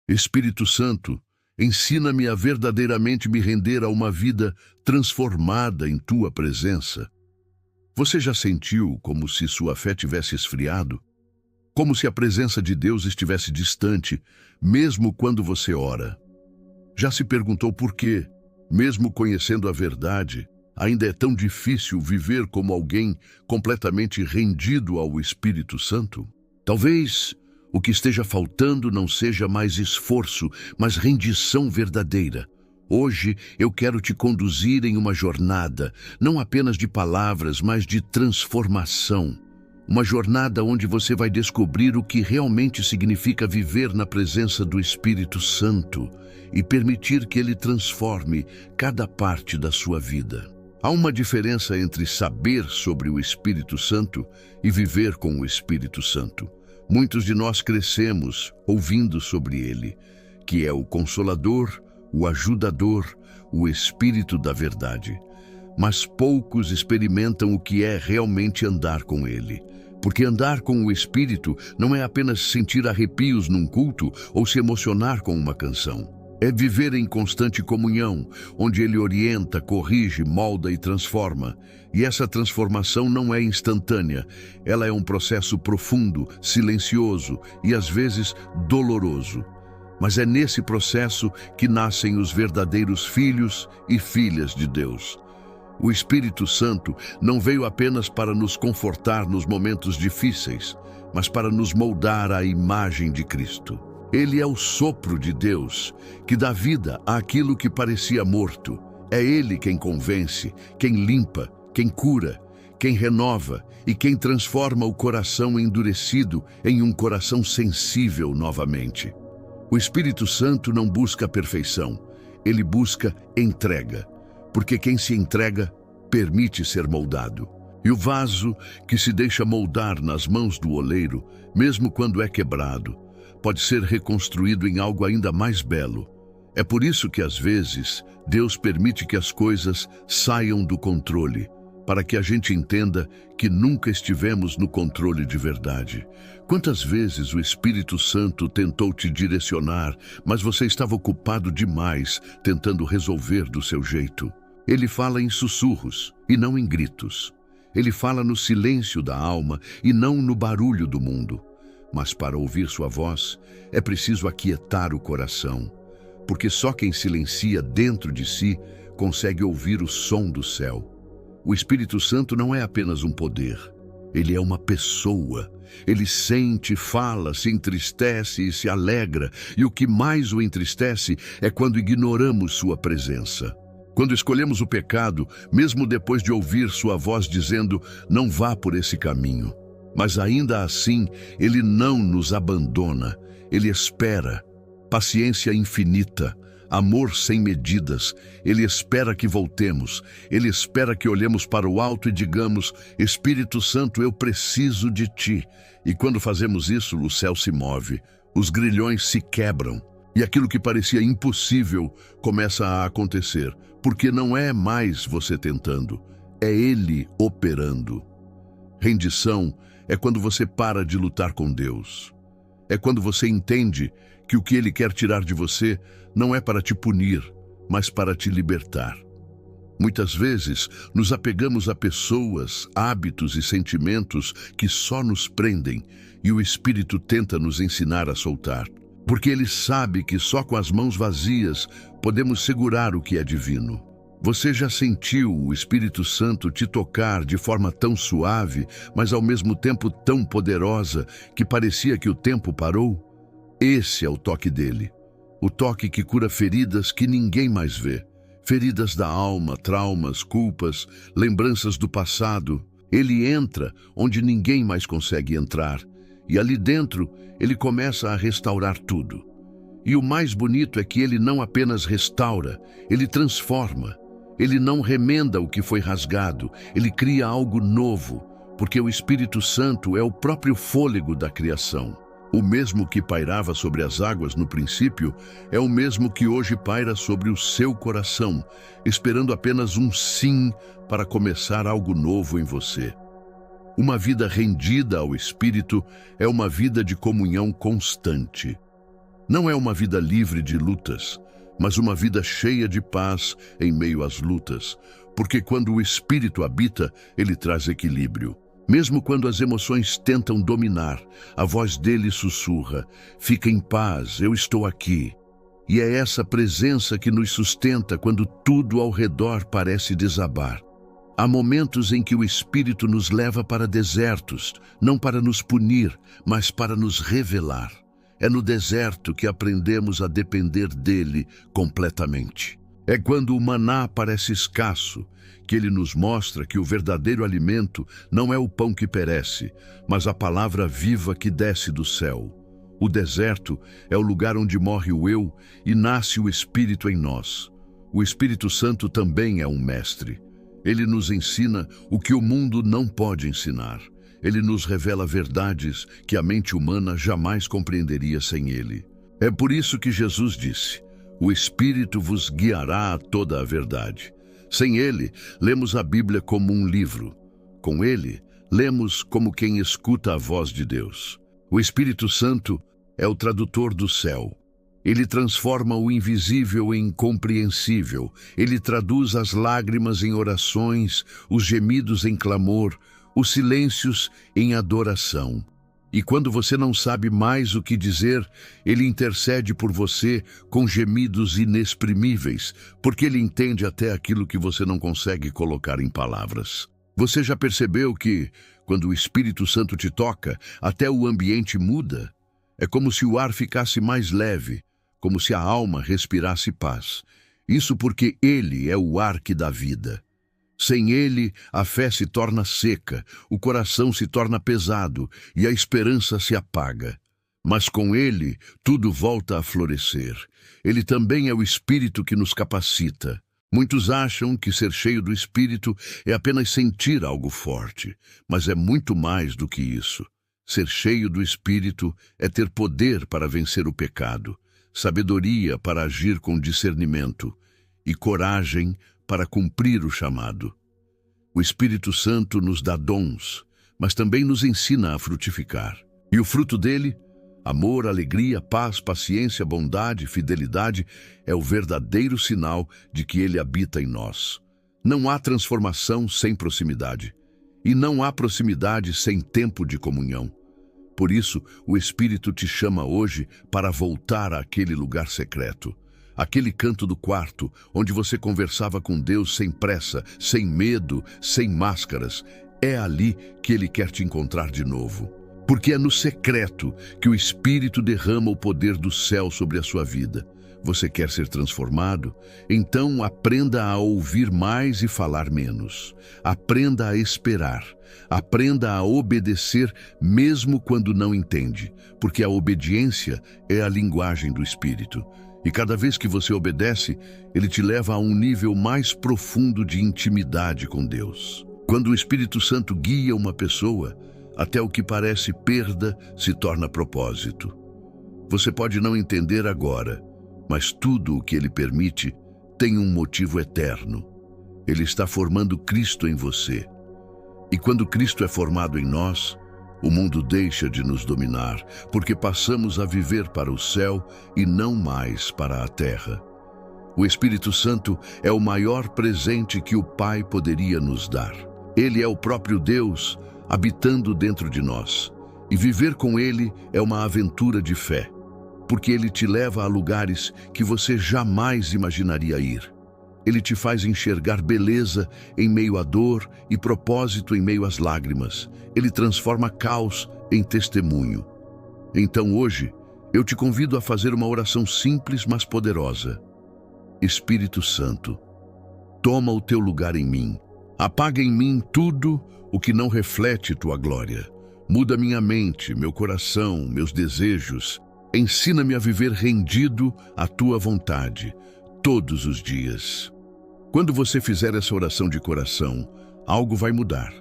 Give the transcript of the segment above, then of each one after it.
Espírito Santo, ensina-me a verdadeiramente me render a uma vida transformada em Tua presença. Você já sentiu como se sua fé tivesse esfriado? Como se a presença de Deus estivesse distante, mesmo quando você ora? Já se perguntou por quê, mesmo conhecendo a verdade, ainda é tão difícil viver como alguém completamente rendido ao Espírito Santo? Talvez o que esteja faltando não seja mais esforço, mas rendição verdadeira. Hoje eu quero te conduzir em uma jornada, não apenas de palavras, mas de transformação. Uma jornada onde você vai descobrir o que realmente significa viver na presença do Espírito Santo e permitir que Ele transforme cada parte da sua vida. Há uma diferença entre saber sobre o Espírito Santo e viver com o Espírito Santo. Muitos de nós crescemos ouvindo sobre Ele, que é o Consolador, o Ajudador, o Espírito da Verdade. Mas poucos experimentam o que é realmente andar com Ele. Porque andar com o Espírito não é apenas sentir arrepios num culto ou se emocionar com uma canção. É viver em constante comunhão, onde Ele orienta, corrige, molda e transforma. E essa transformação não é instantânea. Ela é um processo profundo, silencioso e às vezes doloroso. Mas é nesse processo que nascem os verdadeiros filhos e filhas de Deus. O Espírito Santo não veio apenas para nos confortar nos momentos difíceis, mas para nos moldar à imagem de Cristo. Ele é o sopro de Deus, que dá vida àquilo que parecia morto. É Ele quem convence, quem limpa, quem cura, quem renova e quem transforma o coração endurecido em um coração sensível novamente. O Espírito Santo não busca a perfeição, ele busca entrega, porque quem se entrega permite ser moldado. E o vaso que se deixa moldar nas mãos do oleiro, mesmo quando é quebrado, pode ser reconstruído em algo ainda mais belo. É por isso que, às vezes, Deus permite que as coisas saiam do controle, para que a gente entenda que nunca estivemos no controle de verdade. Quantas vezes o Espírito Santo tentou te direcionar, mas você estava ocupado demais tentando resolver do seu jeito? Ele fala em sussurros e não em gritos. Ele fala no silêncio da alma e não no barulho do mundo. Mas para ouvir sua voz, é preciso aquietar o coração, porque só quem silencia dentro de si consegue ouvir o som do céu. O Espírito Santo não é apenas um poder, ele é uma pessoa. Ele sente, fala, se entristece e se alegra, e o que mais o entristece é quando ignoramos sua presença. Quando escolhemos o pecado, mesmo depois de ouvir sua voz dizendo, não vá por esse caminho. Mas ainda assim, Ele não nos abandona, Ele espera, paciência infinita, amor sem medidas. Ele espera que voltemos, Ele espera que olhemos para o alto e digamos, Espírito Santo, eu preciso de Ti. E quando fazemos isso, o céu se move, os grilhões se quebram, e aquilo que parecia impossível começa a acontecer, porque não é mais você tentando, é Ele operando. Rendição é quando você para de lutar com Deus. É quando você entende que o que Ele quer tirar de você não é para te punir, mas para te libertar. Muitas vezes nos apegamos a pessoas, hábitos e sentimentos que só nos prendem, e o Espírito tenta nos ensinar a soltar, porque Ele sabe que só com as mãos vazias podemos segurar o que é divino. Você já sentiu o Espírito Santo te tocar de forma tão suave, mas ao mesmo tempo tão poderosa, que parecia que o tempo parou? Esse é o toque dele. O toque que cura feridas que ninguém mais vê. Feridas da alma, traumas, culpas, lembranças do passado. Ele entra onde ninguém mais consegue entrar. E ali dentro, ele começa a restaurar tudo. E o mais bonito é que ele não apenas restaura, ele transforma. Ele não remenda o que foi rasgado, ele cria algo novo, porque o Espírito Santo é o próprio fôlego da criação. O mesmo que pairava sobre as águas no princípio é o mesmo que hoje paira sobre o seu coração, esperando apenas um sim para começar algo novo em você. Uma vida rendida ao Espírito é uma vida de comunhão constante. Não é uma vida livre de lutas, mas uma vida cheia de paz em meio às lutas, porque quando o Espírito habita, ele traz equilíbrio. Mesmo quando as emoções tentam dominar, a voz dele sussurra: fica em paz, eu estou aqui. E é essa presença que nos sustenta quando tudo ao redor parece desabar. Há momentos em que o Espírito nos leva para desertos, não para nos punir, mas para nos revelar. É no deserto que aprendemos a depender dele completamente. É quando o maná parece escasso, que ele nos mostra que o verdadeiro alimento não é o pão que perece, mas a palavra viva que desce do céu. O deserto é o lugar onde morre o eu e nasce o Espírito em nós. O Espírito Santo também é um mestre. Ele nos ensina o que o mundo não pode ensinar. Ele nos revela verdades que a mente humana jamais compreenderia sem ele. É por isso que Jesus disse: o Espírito vos guiará a toda a verdade. Sem ele, lemos a Bíblia como um livro. Com ele, lemos como quem escuta a voz de Deus. O Espírito Santo é o tradutor do céu. Ele transforma o invisível em compreensível. Ele traduz as lágrimas em orações, os gemidos em clamor, os silêncios em adoração. E quando você não sabe mais o que dizer, ele intercede por você com gemidos inexprimíveis, porque ele entende até aquilo que você não consegue colocar em palavras. Você já percebeu que, quando o Espírito Santo te toca, até o ambiente muda? É como se o ar ficasse mais leve, como se a alma respirasse paz. Isso porque ele é o ar que dá vida. Sem ele, a fé se torna seca, o coração se torna pesado e a esperança se apaga. Mas com ele, tudo volta a florescer. Ele também é o Espírito que nos capacita. Muitos acham que ser cheio do Espírito é apenas sentir algo forte, mas é muito mais do que isso. Ser cheio do Espírito é ter poder para vencer o pecado, sabedoria para agir com discernimento e coragem para cumprir o chamado. O Espírito Santo nos dá dons, mas também nos ensina a frutificar. E o fruto dele, amor, alegria, paz, paciência, bondade, fidelidade, é o verdadeiro sinal de que ele habita em nós. Não há transformação sem proximidade, e não há proximidade sem tempo de comunhão. Por isso, o Espírito te chama hoje para voltar àquele lugar secreto. Aquele canto do quarto, onde você conversava com Deus sem pressa, sem medo, sem máscaras. É ali que ele quer te encontrar de novo. Porque é no secreto que o Espírito derrama o poder do céu sobre a sua vida. Você quer ser transformado? Então aprenda a ouvir mais e falar menos. Aprenda a esperar. Aprenda a obedecer mesmo quando não entende, porque a obediência é a linguagem do Espírito. E cada vez que você obedece, ele te leva a um nível mais profundo de intimidade com Deus. Quando o Espírito Santo guia uma pessoa, até o que parece perda se torna propósito. Você pode não entender agora, mas tudo o que ele permite tem um motivo eterno. Ele está formando Cristo em você. E quando Cristo é formado em nós, o mundo deixa de nos dominar, porque passamos a viver para o céu e não mais para a terra. O Espírito Santo é o maior presente que o Pai poderia nos dar. Ele é o próprio Deus habitando dentro de nós. E viver com ele é uma aventura de fé, porque ele te leva a lugares que você jamais imaginaria ir. Ele te faz enxergar beleza em meio à dor e propósito em meio às lágrimas. Ele transforma caos em testemunho. Então hoje, eu te convido a fazer uma oração simples, mas poderosa. Espírito Santo, toma o teu lugar em mim. Apaga em mim tudo o que não reflete tua glória. Muda minha mente, meu coração, meus desejos. Ensina-me a viver rendido à tua vontade, todos os dias. Quando você fizer essa oração de coração, algo vai mudar.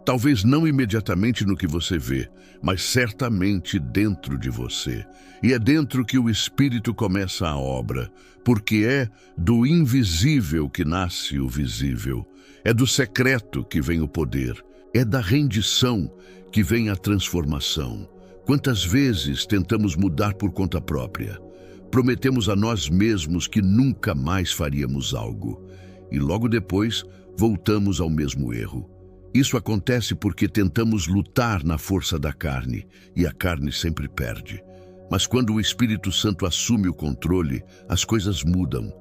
Talvez não imediatamente no que você vê, mas certamente dentro de você. E é dentro que o Espírito começa a obra, porque é do invisível que nasce o visível. É do secreto que vem o poder. É da rendição que vem a transformação. Quantas vezes tentamos mudar por conta própria, Prometemos a nós mesmos que nunca mais faríamos algo. E logo depois, voltamos ao mesmo erro. Isso acontece porque tentamos lutar na força da carne, e a carne sempre perde. Mas quando o Espírito Santo assume o controle, as coisas mudam.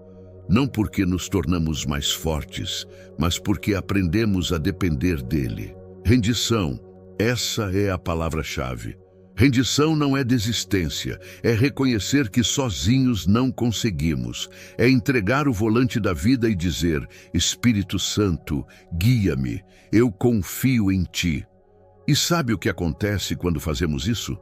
Não porque nos tornamos mais fortes, mas porque aprendemos a depender dele. Rendição, essa é a palavra-chave. Rendição não é desistência, é reconhecer que sozinhos não conseguimos. É entregar o volante da vida e dizer: Espírito Santo, guia-me, eu confio em ti. E sabe o que acontece quando fazemos isso?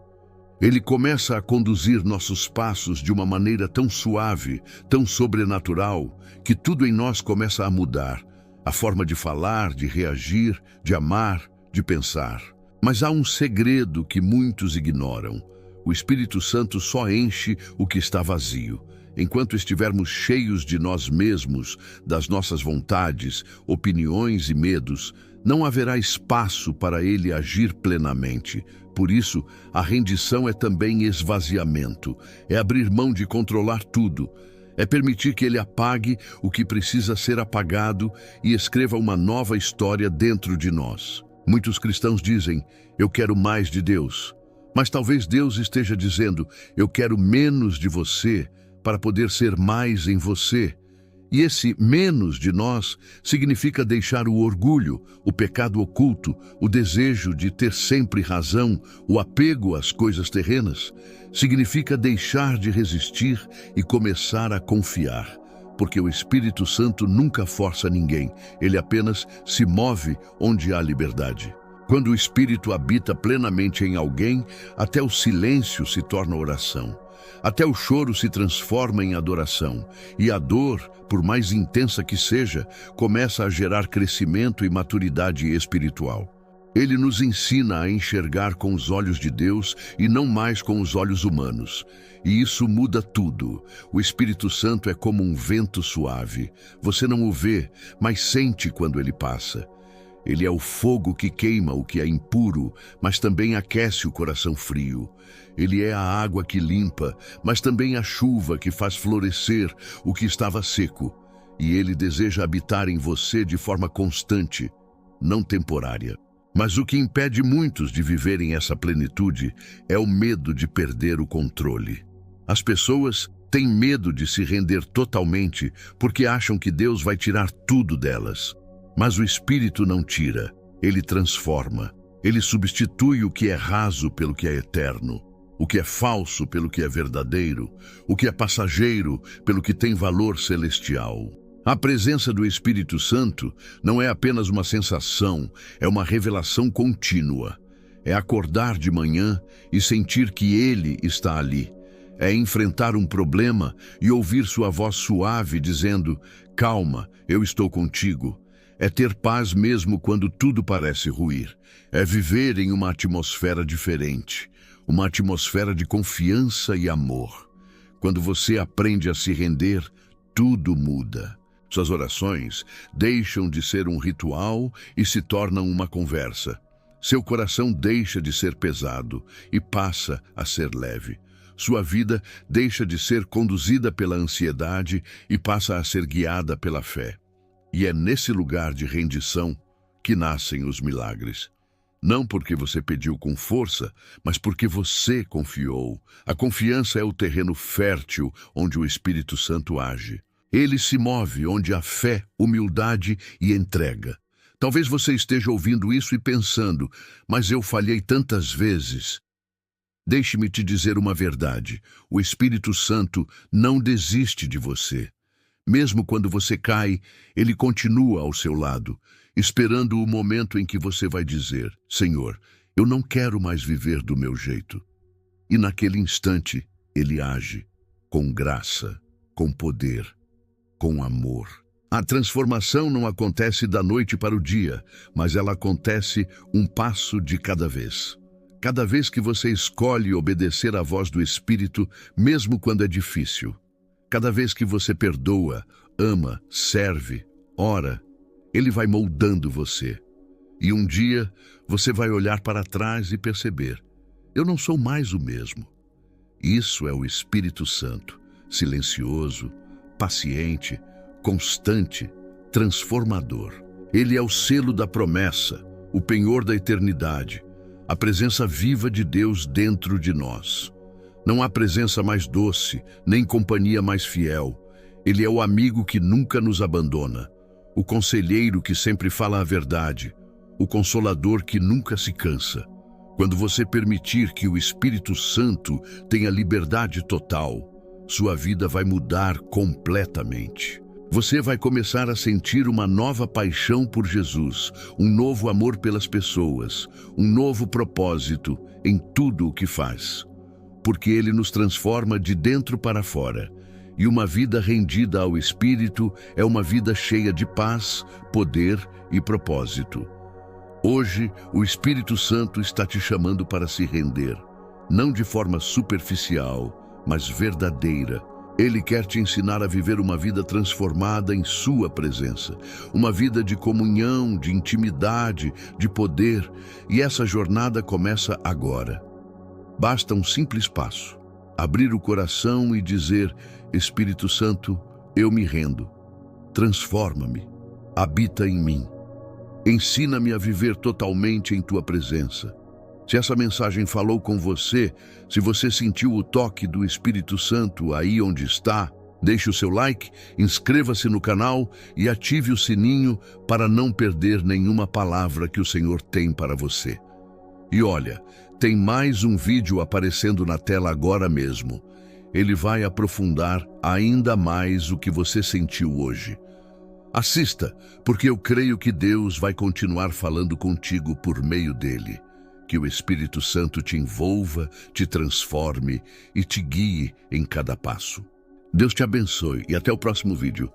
Ele começa a conduzir nossos passos de uma maneira tão suave, tão sobrenatural, que tudo em nós começa a mudar. A forma de falar, de reagir, de amar, de pensar. Mas há um segredo que muitos ignoram. O Espírito Santo só enche o que está vazio. Enquanto estivermos cheios de nós mesmos, das nossas vontades, opiniões e medos, não haverá espaço para ele agir plenamente. Por isso, a rendição é também esvaziamento. É abrir mão de controlar tudo. É permitir que ele apague o que precisa ser apagado e escreva uma nova história dentro de nós. Muitos cristãos dizem: eu quero mais de Deus. Mas talvez Deus esteja dizendo: eu quero menos de você para poder ser mais em você. E esse menos de nós significa deixar o orgulho, o pecado oculto, o desejo de ter sempre razão, o apego às coisas terrenas. Significa deixar de resistir e começar a confiar. Porque o Espírito Santo nunca força ninguém, ele apenas se move onde há liberdade. Quando o Espírito habita plenamente em alguém, até o silêncio se torna oração. Até o choro se transforma em adoração, e a dor, por mais intensa que seja, começa a gerar crescimento e maturidade espiritual. Ele nos ensina a enxergar com os olhos de Deus e não mais com os olhos humanos. E isso muda tudo. O Espírito Santo é como um vento suave. Você não o vê, mas sente quando ele passa. Ele é o fogo que queima o que é impuro, mas também aquece o coração frio. Ele é a água que limpa, mas também a chuva que faz florescer o que estava seco. E ele deseja habitar em você de forma constante, não temporária. Mas o que impede muitos de viverem essa plenitude é o medo de perder o controle. As pessoas têm medo de se render totalmente porque acham que Deus vai tirar tudo delas. Mas o Espírito não tira, ele transforma. Ele substitui o que é raso pelo que é eterno, o que é falso pelo que é verdadeiro, o que é passageiro pelo que tem valor celestial. A presença do Espírito Santo não é apenas uma sensação, é uma revelação contínua. É acordar de manhã e sentir que Ele está ali. É enfrentar um problema e ouvir sua voz suave dizendo: calma, eu estou contigo. É ter paz mesmo quando tudo parece ruir. É viver em uma atmosfera diferente, uma atmosfera de confiança e amor. Quando você aprende a se render, tudo muda. Suas orações deixam de ser um ritual e se tornam uma conversa. Seu coração deixa de ser pesado e passa a ser leve. Sua vida deixa de ser conduzida pela ansiedade e passa a ser guiada pela fé. E é nesse lugar de rendição que nascem os milagres. Não porque você pediu com força, mas porque você confiou. A confiança é o terreno fértil onde o Espírito Santo age. Ele se move onde há fé, humildade e entrega. Talvez você esteja ouvindo isso e pensando: mas eu falhei tantas vezes. Deixe-me te dizer uma verdade: o Espírito Santo não desiste de você. Mesmo quando você cai, ele continua ao seu lado, esperando o momento em que você vai dizer: Senhor, eu não quero mais viver do meu jeito. E naquele instante, ele age com graça, com poder, com amor. A transformação não acontece da noite para o dia, mas ela acontece um passo de cada vez. Cada vez que você escolhe obedecer à voz do Espírito, mesmo quando é difícil. Cada vez que você perdoa, ama, serve, ora, ele vai moldando você. E um dia você vai olhar para trás e perceber: eu não sou mais o mesmo. Isso é o Espírito Santo, silencioso, paciente, constante, transformador. Ele é o selo da promessa, o penhor da eternidade, a presença viva de Deus dentro de nós. Não há presença mais doce, nem companhia mais fiel. Ele é o amigo que nunca nos abandona, o conselheiro que sempre fala a verdade, o consolador que nunca se cansa. Quando você permitir que o Espírito Santo tenha liberdade total, sua vida vai mudar completamente. Você vai começar a sentir uma nova paixão por Jesus, um novo amor pelas pessoas, um novo propósito em tudo o que faz. Porque Ele nos transforma de dentro para fora. E uma vida rendida ao Espírito é uma vida cheia de paz, poder e propósito. Hoje, o Espírito Santo está te chamando para se render, não de forma superficial, mas verdadeira. Ele quer te ensinar a viver uma vida transformada em sua presença, uma vida de comunhão, de intimidade, de poder, e essa jornada começa agora. Basta um simples passo, abrir o coração e dizer: Espírito Santo, eu me rendo, transforma-me, habita em mim, ensina-me a viver totalmente em tua presença. Se essa mensagem falou com você, se você sentiu o toque do Espírito Santo aí onde está, deixe o seu like, inscreva-se no canal e ative o sininho para não perder nenhuma palavra que o Senhor tem para você. E olha, tem mais um vídeo aparecendo na tela agora mesmo. Ele vai aprofundar ainda mais o que você sentiu hoje. Assista, porque eu creio que Deus vai continuar falando contigo por meio dele. Que o Espírito Santo te envolva, te transforme e te guie em cada passo. Deus te abençoe e até o próximo vídeo.